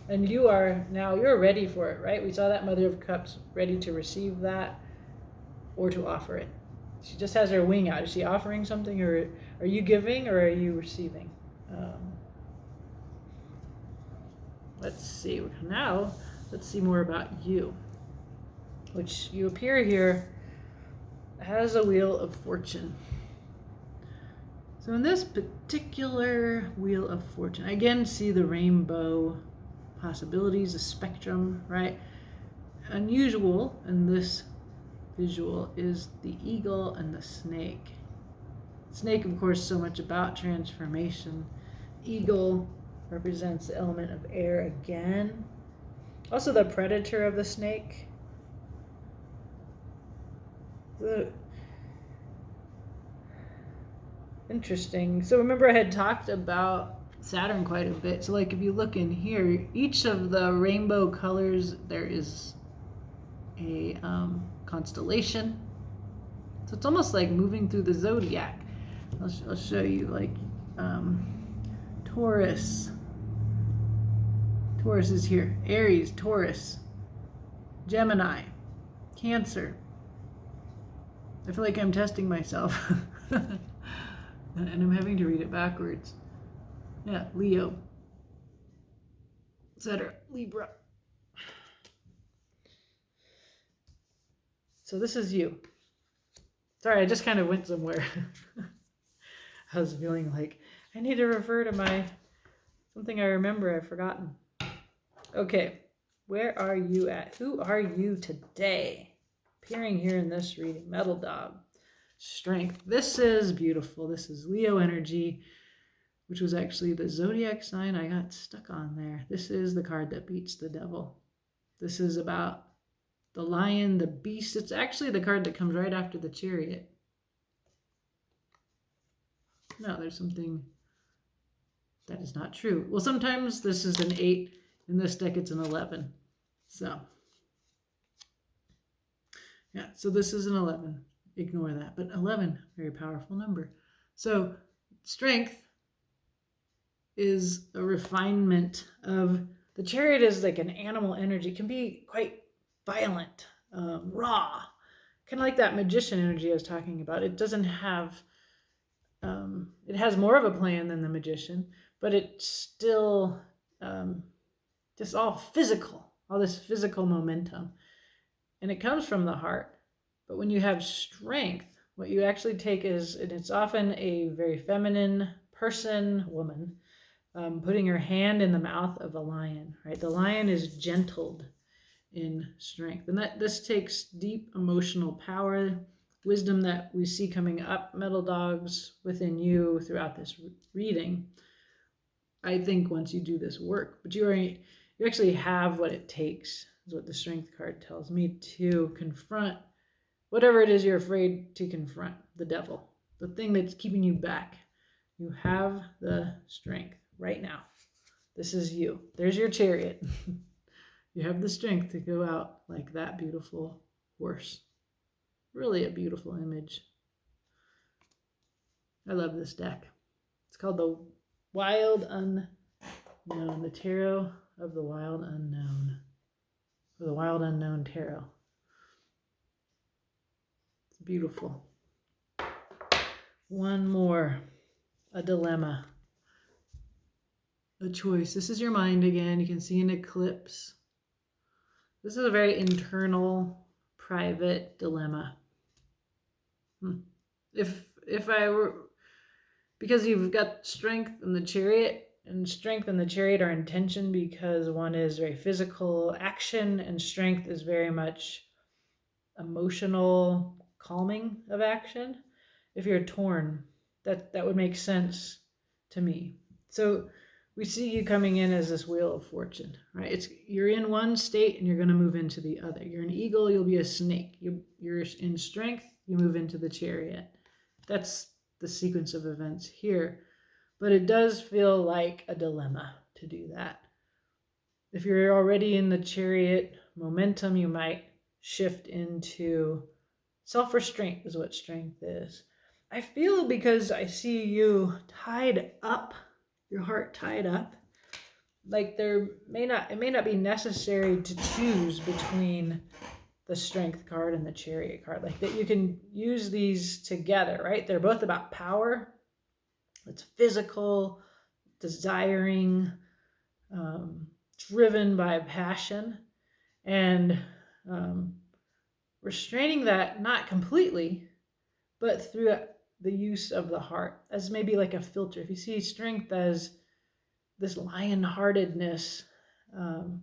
[SPEAKER 1] And you're ready for it, right? We saw that Mother of Cups ready to receive that or to offer it. She just has her wing out. Is she offering something, or are you giving, or are you receiving? Let's see. Now, let's see more about you, which you appear here as a Wheel of Fortune. So in this particular Wheel of Fortune, I again see the rainbow possibilities, the spectrum, right? Unusual in this visual is the eagle and the snake. Snake, of course, so much about transformation. Eagle represents the element of air again. Also the predator of the snake. Interesting. So remember I had talked about Saturn quite a bit. So like if you look in here, each of the rainbow colors, there is a constellation. So it's almost like moving through the zodiac. I'll show you, like Taurus. Taurus is here. Aries, Taurus, Gemini, Cancer. I feel like I'm testing myself. And I'm having to read it backwards. Yeah, Leo, etc. Libra. So this is you. Sorry, I just kind of went somewhere. I was feeling like I need to refer to something I remember I've forgotten. Okay, where are you at? Who are you today? Appearing here in this reading, Metal Dog. Strength. This is beautiful. This is Leo energy, which was actually the zodiac sign I got stuck on there. This is the card that beats the devil. This is about the lion, the beast. It's actually the card that comes right after the Chariot. No, there's something that is not true. Well, sometimes this is an 8. In this deck, it's an 11. So, yeah, so this is an 11. Ignore that. But 11, very powerful number. So, strength is a refinement of the Chariot. Is like an animal energy. It can be quite violent, raw, kind of like that magician energy I was talking about. It doesn't have, it has more of a plan than the magician, but it's still just all physical, all this physical momentum. And it comes from the heart. But when you have strength, what you actually take is, and it's often a very feminine person, woman, putting her hand in the mouth of a lion, right? The lion is gentled in strength. And this takes deep emotional power, wisdom that we see coming up, Metal Dogs, within you throughout this reading. I think once you do this work, but you actually have what it takes, is what the strength card tells me, to confront whatever it is you're afraid to confront, the devil, the thing that's keeping you back. You have the strength right now. This is you. There's your Chariot. You have the strength to go out like that beautiful horse. Really a beautiful image. I love this deck. It's called the Wild Unknown, the Tarot of the Wild Unknown, or the Wild Unknown Tarot. It's beautiful. One more, a dilemma, a choice. This is your mind again. You can see an eclipse. This is a very internal, private dilemma. If I were, because you've got strength in the Chariot, and strength and the Chariot are in tension because one is very physical action and strength is very much emotional calming of action. If you're torn, that would make sense to me. So we see you coming in as this Wheel of Fortune, right? You're in one state and you're going to move into the other. You're an eagle, you'll be a snake. You're in strength, you move into the Chariot. That's the sequence of events here. But it does feel like a dilemma to do that. If you're already in the Chariot momentum, you might shift into self-restraint is what strength is. I feel, because I see you tied up, your heart tied up, like it may not be necessary to choose between the Strength card and the Chariot card. Like that you can use these together, right? They're both about power. It's physical, desiring, driven by passion, and restraining that, not completely, but through the use of the heart as maybe like a filter. If you see Strength as this lion-heartedness, and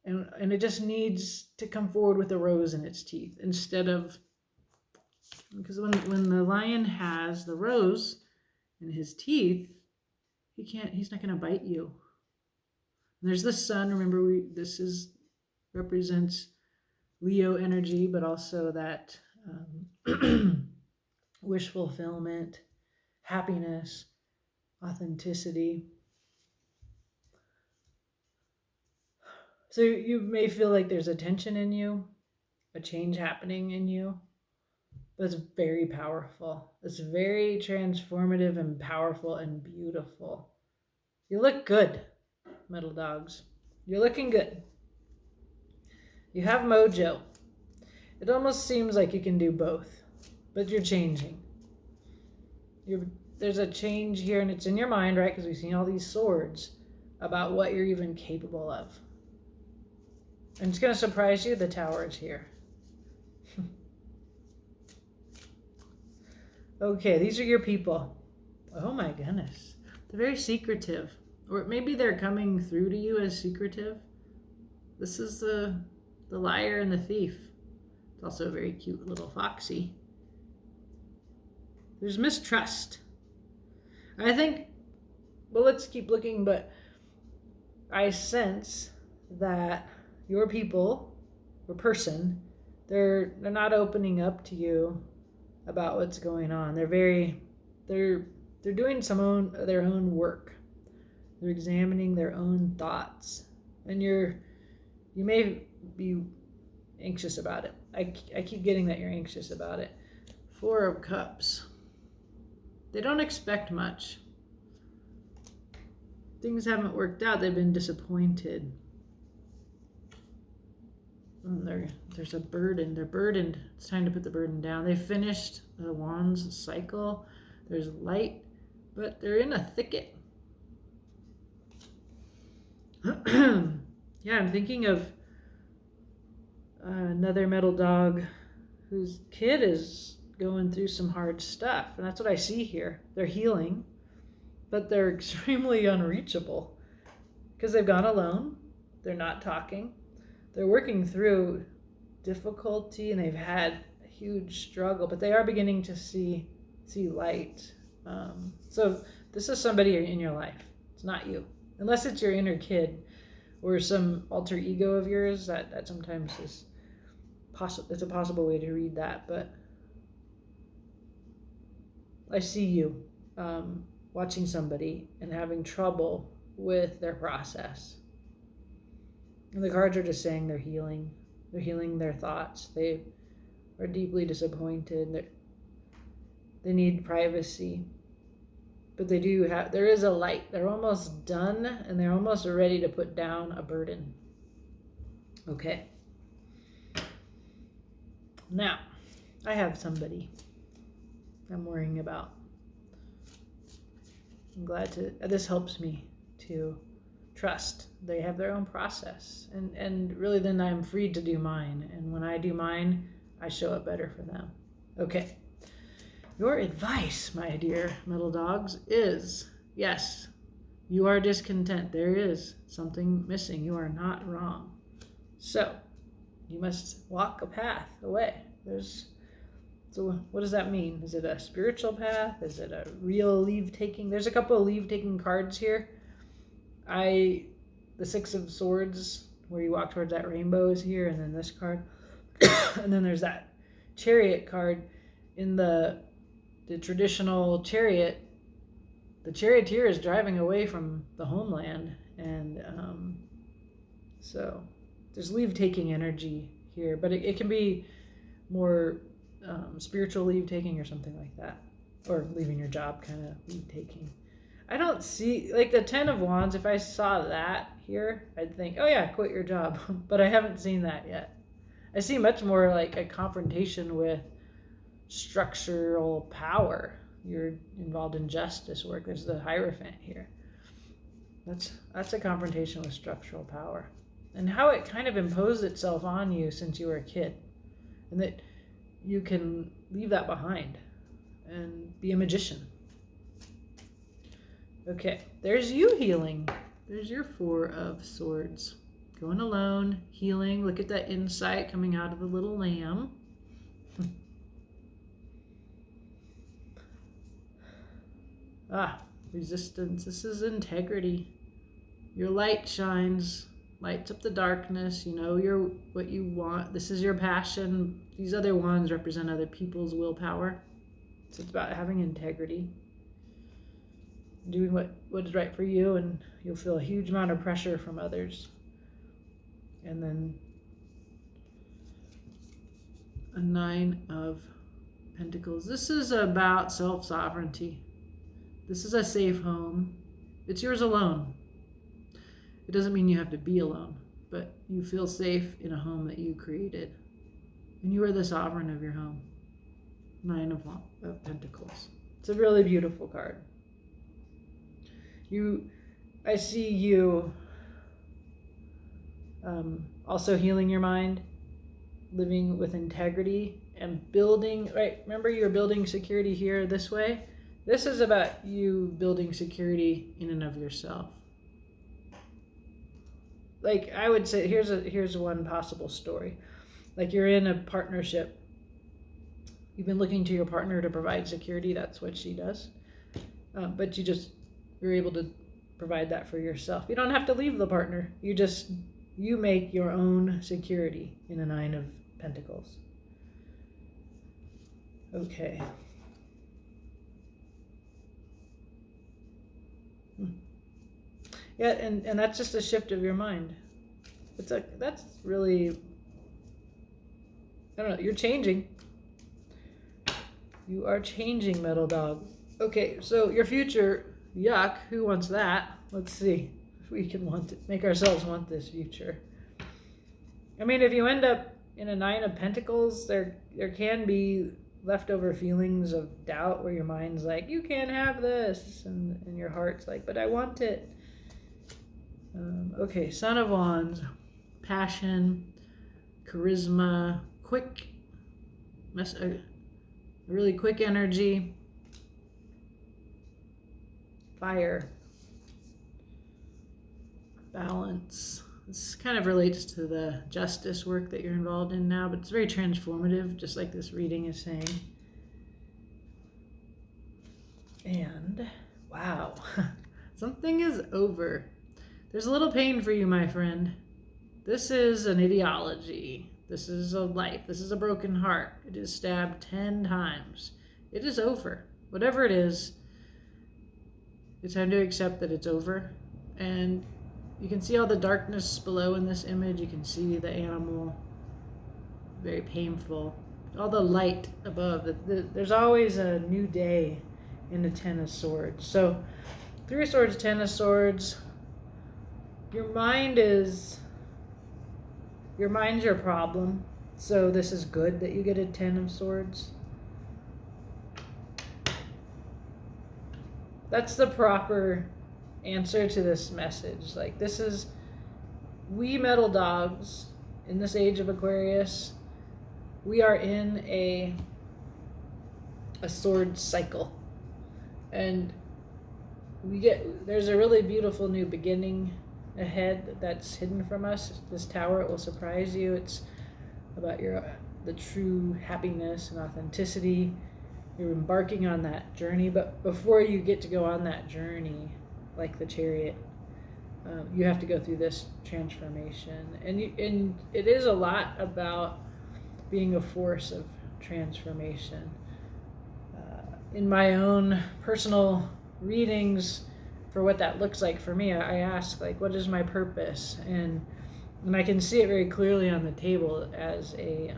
[SPEAKER 1] it just needs to come forward with a rose in its teeth instead of, because when the lion has the rose in his teeth, he's not going to bite you. And there's the sun. Remember, this represents Leo energy, but also that wish fulfillment, happiness, authenticity. So you may feel like there's a tension in you, a change happening in you. That's very powerful. It's very transformative and powerful and beautiful. You look good, metal dogs. You're looking good. You have mojo. It almost seems like you can do both, but you're changing. There's a change here, and it's in your mind, right? Because we've seen all these swords about what you're even capable of. And it's going to surprise you, the Tower is here. Okay, these are your people. Oh my goodness. They're very secretive. Or maybe they're coming through to you as secretive. This is the liar and the thief. It's also a very cute little foxy. There's mistrust. I think, well, let's keep looking, but I sense that your people or person, they're not opening up to you about what's going on. They're doing their own work. They're examining their own thoughts, and you may be anxious about it. I keep getting that you're anxious about it. 4 of Cups. They don't expect much. Things haven't worked out. They've been disappointed. There's a burden. They're burdened. It's time to put the burden down. They finished the Wands cycle. There's light, but they're in a thicket. Yeah, I'm thinking of another metal dog whose kid is going through some hard stuff, and that's what I see here. They're healing, but they're extremely unreachable because they've gone alone. They're not talking. They're working through difficulty, and they've had a huge struggle, but they are beginning to see light. So this is somebody in your life. It's not you, unless it's your inner kid or some alter ego of yours. That sometimes is possible. It's a possible way to read that, but I see you watching somebody and having trouble with their process. And the cards are just saying they're healing. They're healing their thoughts. They are deeply disappointed. They need privacy. But there is a light. They're almost done, and they're almost ready to put down a burden. Okay. Now, I have somebody I'm worrying about. I'm glad this helps me to trust. They have their own process, and really then I'm free to do mine, and when I do mine, I show up better for them. Okay, your advice, my dear metal dogs, is yes, you are discontent. There is something missing. You are not wrong. So you must walk a path away. So what does that mean? Is it a spiritual path? Is it a real leave-taking? There's a couple of leave-taking cards here. The 6 of Swords, where you walk towards that rainbow, is here, and then this card. And then there's that Chariot card. In the traditional Chariot, the charioteer is driving away from the homeland, and so there's leave-taking energy here, but it can be more spiritual leave-taking or something like that, or leaving your job kind of leave-taking. I don't see, like the 10 of Wands, if I saw that here, I'd think, oh yeah, quit your job, but I haven't seen that yet. I see much more like a confrontation with structural power. You're involved in justice work. There's the Hierophant here. That's a confrontation with structural power and how it kind of imposed itself on you since you were a kid, and that you can leave that behind and be a magician. Okay, there's you healing. There's your 4 of Swords. Going alone, healing. Look at that insight coming out of the little lamb. Resistance. This is integrity. Your light shines, lights up the darkness. You know what you want. This is your passion. These other wands represent other people's willpower. So it's about having integrity, doing what is right for you, and you'll feel a huge amount of pressure from others. And then a 9 of Pentacles. This is about self-sovereignty. This is a safe home. It's yours alone. It doesn't mean you have to be alone, but you feel safe in a home that you created. And you are the sovereign of your home. 9 of Pentacles. It's a really beautiful card. I see you also healing your mind, living with integrity, and building, right? Remember, you're building security here this way. This is about you building security in and of yourself. Like, I would say, here's one possible story. Like, you're in a partnership. You've been looking to your partner to provide security. That's what she does. But you're able to provide that for yourself. You don't have to leave the partner. You make your own security in a 9 of Pentacles. Okay. Yeah, and that's just a shift of your mind. That's really, I don't know, you're changing. You are changing, Metal Dog. Okay, so your future, yuck, who wants that? Let's see if we can make ourselves want this future. I mean, if you end up in a 9 of Pentacles, there can be leftover feelings of doubt where your mind's like, you can't have this, and your heart's like, but I want it. Okay, Son of Wands, passion, charisma, really quick energy, fire, balance. This kind of relates to the justice work that you're involved in now, but it's very transformative, just like this reading is saying. And, wow, something is over. There's a little pain for you, my friend. This is an ideology. This is a life. This is a broken heart. It is stabbed 10 times. It is over. Whatever it is, it's time to accept that it's over. And you can see all the darkness below in this image. You can see the animal, very painful. All the light above. There's always a new day in the 10 of Swords. So 3 of Swords, 10 of Swords. Your mind's your problem. So this is good that you get a 10 of Swords. That's the proper answer to this message. Like, this is, we metal dogs in this age of Aquarius, we are in a sword cycle. And there's a really beautiful new beginning ahead that's hidden from us. This tower, it will surprise you. It's about the true happiness and authenticity. You're embarking on that journey, but before you get to go on that journey, like the Chariot, you have to go through this transformation. And it is a lot about being a force of transformation. In my own personal readings for what that looks like for me, I ask, like, what is my purpose? And I can see it very clearly on the table as a,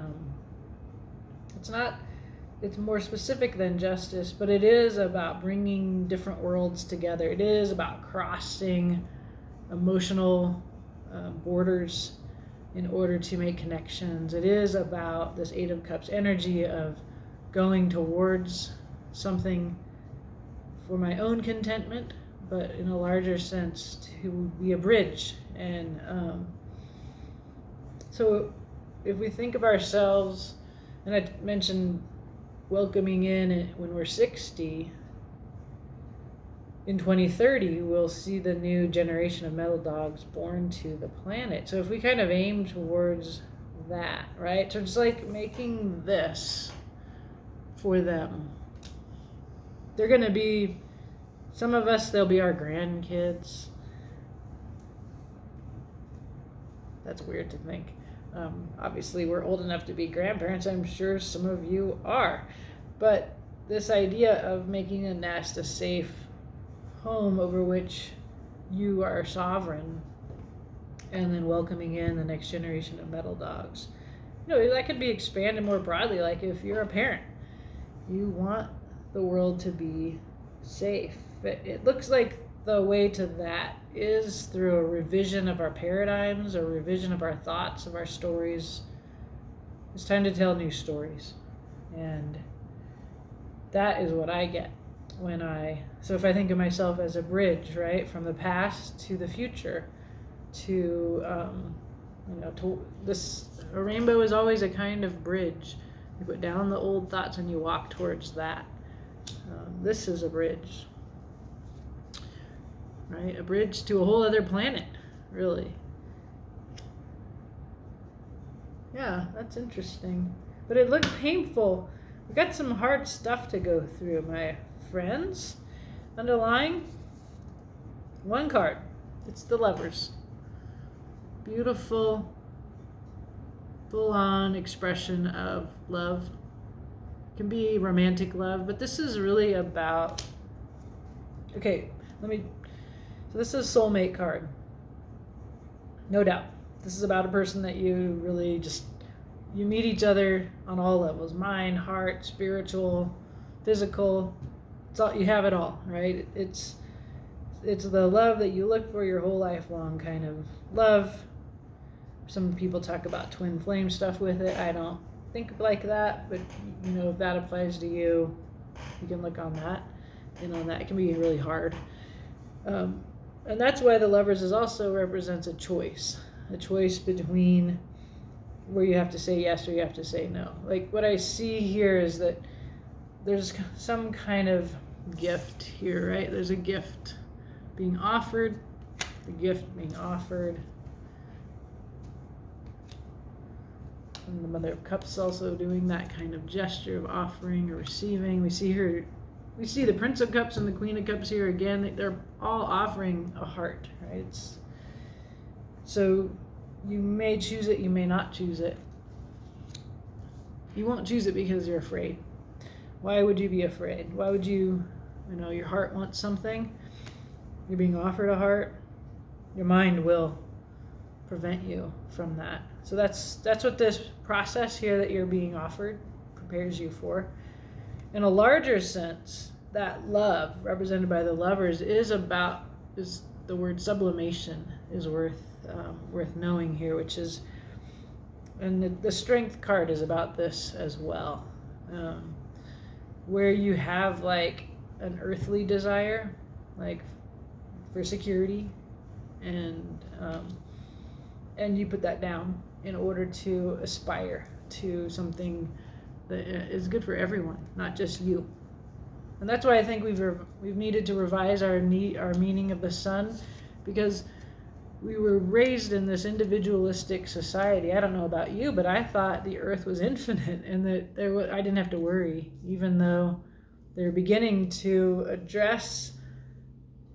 [SPEAKER 1] it's more specific than justice, but it is about bringing different worlds together. It is about crossing emotional borders in order to make connections. It is about this Eight of Cups energy of going towards something for my own contentment, but in a larger sense to be a bridge. And so if we think of ourselves, and I mentioned welcoming in when we're 60, in 2030 we'll see the new generation of metal dogs born to the planet. So if we kind of aim towards that, right? So it's like making this for them. They're going to be, some of us, they'll be our grandkids. That's weird to think. Obviously, we're old enough to be grandparents. I'm sure some of you are. But this idea of making a nest a safe home over which you are sovereign, and then welcoming in the next generation of metal dogs. That could be expanded more broadly. Like if you're a parent, you want the world to be safe. It looks like the way to that is through a revision of our paradigms, a revision of our thoughts, of our stories. It's time to tell new stories. And that is what I get so if I think of myself as a bridge, right, from the past to the future, to a rainbow is always a kind of bridge. You put down the old thoughts and you walk towards that. This is a bridge, right? A bridge to a whole other planet, really. Yeah, that's interesting. But it looked painful. We got some hard stuff to go through, my friends. Underlying one card. It's the Lovers. Beautiful, full-on expression of love. It can be romantic love, but this is really about, so this is soulmate card. No doubt. This is about a person that you really you meet each other on all levels: mind, heart, spiritual, physical. It's all, you have it all, right? It's the love that you look for your whole life long kind of love. Some people talk about twin flame stuff with it. I don't think like that, but if that applies to you, you can look on that. And on that, it can be really hard. And that's why the Lovers also represents a choice between where you have to say yes or you have to say no. Like what I see here is that there's some kind of gift here, right? There's a gift being offered, the gift being offered. And the Mother of Cups also doing that kind of gesture of offering or receiving. We see the Prince of Cups and the Queen of Cups here again. They're all offering a heart, right? So you may choose it, you may not choose it. You won't choose it because you're afraid. Why would you be afraid? Why would your heart wants something. You're being offered a heart. Your mind will prevent you from that. So that's what this process here that you're being offered prepares you for. In a larger sense, that love represented by the Lovers is the word sublimation is worth knowing here, which is, and the Strength card is about this as well, where you have like an earthly desire, like for security, and you put that down in order to aspire to something that is good for everyone, not just you. And that's why I think we've needed to revise our meaning of the sun, because we were raised in this individualistic society. I don't know about you, but I thought the earth was infinite and that I didn't have to worry, even though they're beginning to address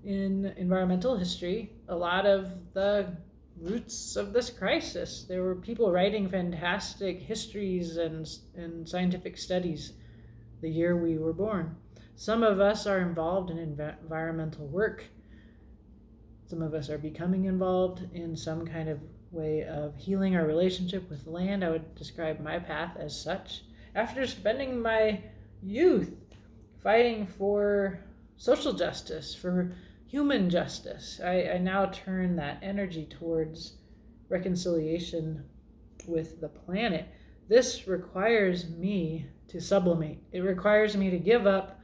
[SPEAKER 1] in environmental history a lot of the roots of this crisis. There were people writing fantastic histories and scientific studies the year we were born. Some of us are involved in environmental work. Some of us are becoming involved in some kind of way of healing our relationship with land. I would describe my path as such. After spending my youth fighting for social justice, for human justice, I now turn that energy towards reconciliation with the planet. This requires me to sublimate. It requires me to give up.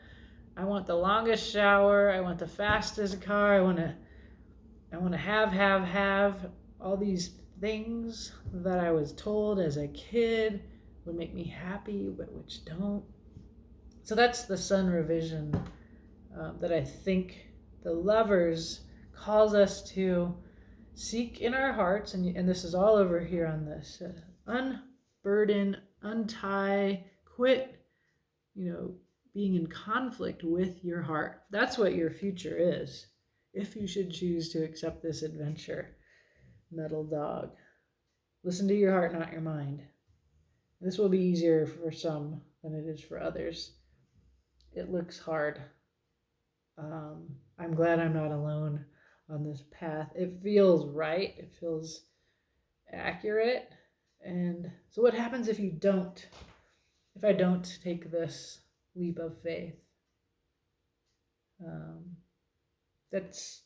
[SPEAKER 1] I want the longest shower. I want the fastest car. I want to have all these things that I was told as a kid would make me happy, but which don't. So that's the sun revision that I think the Lovers calls us to seek in our hearts, and this is all over here on this. Unburden, untie, quit, being in conflict with your heart. That's what your future is, if you should choose to accept this adventure. Metal dog. Listen to your heart, not your mind. This will be easier for some than it is for others. It looks hard. I'm glad I'm not alone on this path. It feels right. It feels accurate. And so what happens if I don't take this leap of faith? This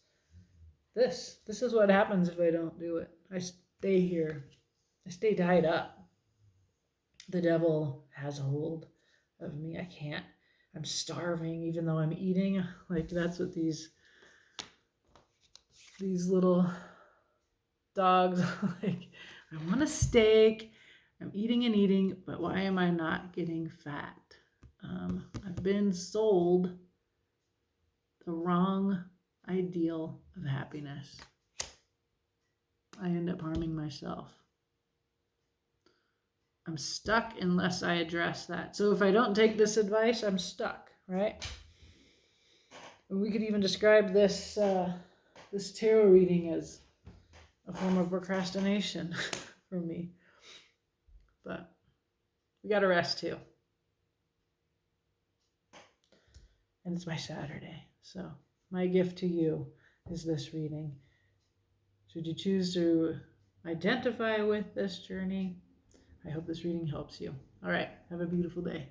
[SPEAKER 1] is what happens if I don't do it. I stay here. I stay tied up. The devil has a hold of me. I can't. I'm starving even though I'm eating. Like, that's what these little dogs like. I want a steak. I'm eating and eating, but why am I not getting fat? I've been sold the wrong ideal of happiness. I end up harming myself. I'm stuck unless I address that. So if I don't take this advice, I'm stuck, right? And we could even describe this tarot reading as a form of procrastination for me. But we got to rest too. And it's my Saturday. So my gift to you is this reading. Should you choose to identify with this journey, I hope this reading helps you. All right. Have a beautiful day.